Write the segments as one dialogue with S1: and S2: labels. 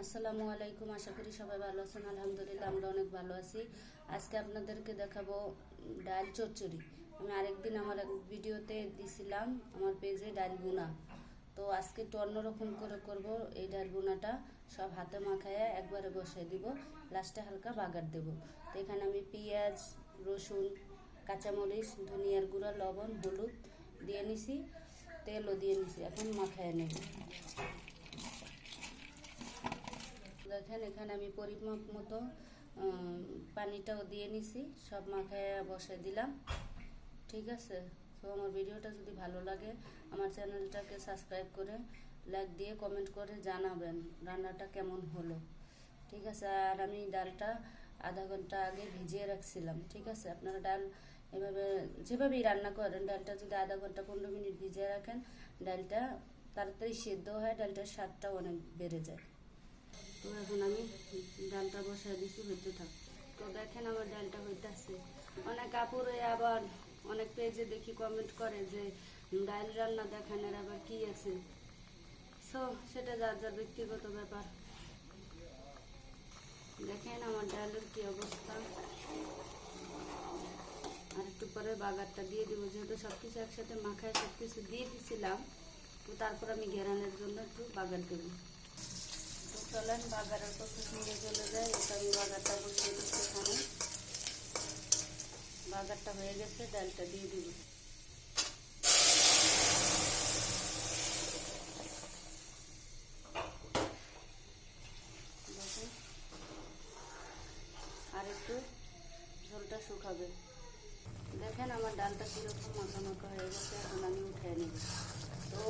S1: আসসালামু আলাইকুম। আশা করি সবাই ভালো আছেন। আলহামদুলিল্লাহ আমরা অনেক ভালো আছি। আজকে আপনাদেরকে দেখাবো ডাল চচ্চড়ি। আমি আরেকদিন আমার এক ভিডিওতে দিছিলাম আমার পেজে ডাল বুনা। তো আজকে একটু অন্যরকম করে করব। এই ডাল বুনাটা সব হাতে মাখায় একবারে বসাই দিব, লাস্টে হালকা বাগার দেব। তো এখানে আমি পেঁয়াজ, রসুন, কাঁচামরিচ, ধনিয়ার গুঁড়া, লবণ, হলুদ দিয়ে নিছি, তেলও দিয়ে নিছি। এখন মাখায় নেব। দেখেন এখানে আমি পরিমাপ মতো পানিটাও দিয়ে নিছি, সব মাখায় বসাই দিলাম। ঠিক আছে। তো আমার ভিডিওটা যদি ভালো লাগে আমার চ্যানেলটাকে সাবস্ক্রাইব করে লাইক দিয়ে কমেন্ট করে জানাবেন রান্নাটা কেমন হলো। ঠিক আছে। আর আমি ডালটা আধা ঘন্টা আগে ভিজিয়ে রাখছিলাম। ঠিক আছে। আপনারা ডাল এভাবে যেভাবেই রান্না করেন, ডালটা যদি আধা ঘন্টা 15 মিনিট ভিজিয়ে রাখেন, ডালটা তাড়াতাড়ি সেদ্ধ হয়, ডালটার স্বাদটাও অনেক বেড়ে যায়। তো এখন আমি ডালটা বসায় দিচ্ছি, হইতে থাক। তো দেখেন আমার ডালটা হইতেছে। অনেক কাপড়ে আবার অনেক পেজে দেখি কমেন্ট করে যে ডাল রান্না দেখানোর আবার কি আছে। সো সেটা যার যার ব্যক্তিগত ব্যাপার। দেখেন আমার ডালের কি অবস্থা। আর একটু পরে বাগারটা দিয়ে দিব, যেহেতু সবকিছু একসাথে মাখায় সবকিছু দিয়ে দিছিলাম। তো তারপর আমি ঘেরানোর জন্য একটু বাগার দেবো। তো চলেন বাগারের প্রসেস নিয়ে চলে যায়। এটা আমি বাগারটা বসিয়ে দিচ্ছি। এখানে বাগারটা হয়ে গেছে, ডালটা দিয়ে দিব। দেখেন আর একটু ঝোলটা শুকাবে। দেখেন আমার ডালটা কীরকম মাখা মাখা হয়ে গেছে। এখন আমি উঠে নিব। তো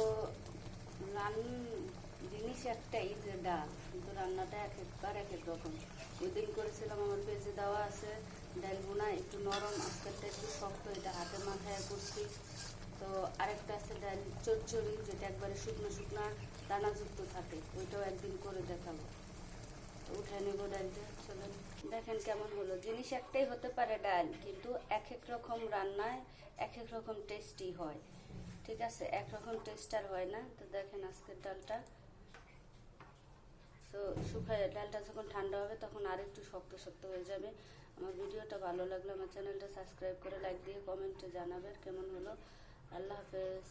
S1: জিনিস একটাই যে ডাল, কিন্তু রান্নাটা এক একবার এক এক রকম। ওইদিন করেছিলাম আমার পেজে দেওয়া আছে ডাল বোনা, একটু নরম, আজকেরটা একটু শক্ত, এটা হাতে মাথায় করছি। তো আরেকটা আছে ডাল চচ্চড়ি, যেটা একবারে শুকনো শুকনো দানাযুক্ত থাকে, ওইটাও একদিন করে দেখাবো। তো উঠে নেব ডালটা। চলেন দেখেন কেমন হলো। জিনিস একটাই হতে পারে ডাল, কিন্তু এক এক রকম রান্নায় এক এক রকম টেস্টি হয়। ঠিক আছে। একরকম টেস্ট আর হয় না। তো দেখেন আজকের ডালটা তো শুকায়, ডালটা যখন ঠান্ডা হবে তখন আর একটু শক্ত শক্ত হয়ে যাবে। আমার ভিডিওটা ভালো লাগলে আমার চ্যানেলটা সাবস্ক্রাইব করে লাইক দিয়ে কমেন্টে জানাবেন কেমন হলো। আল্লাহ হাফেজ।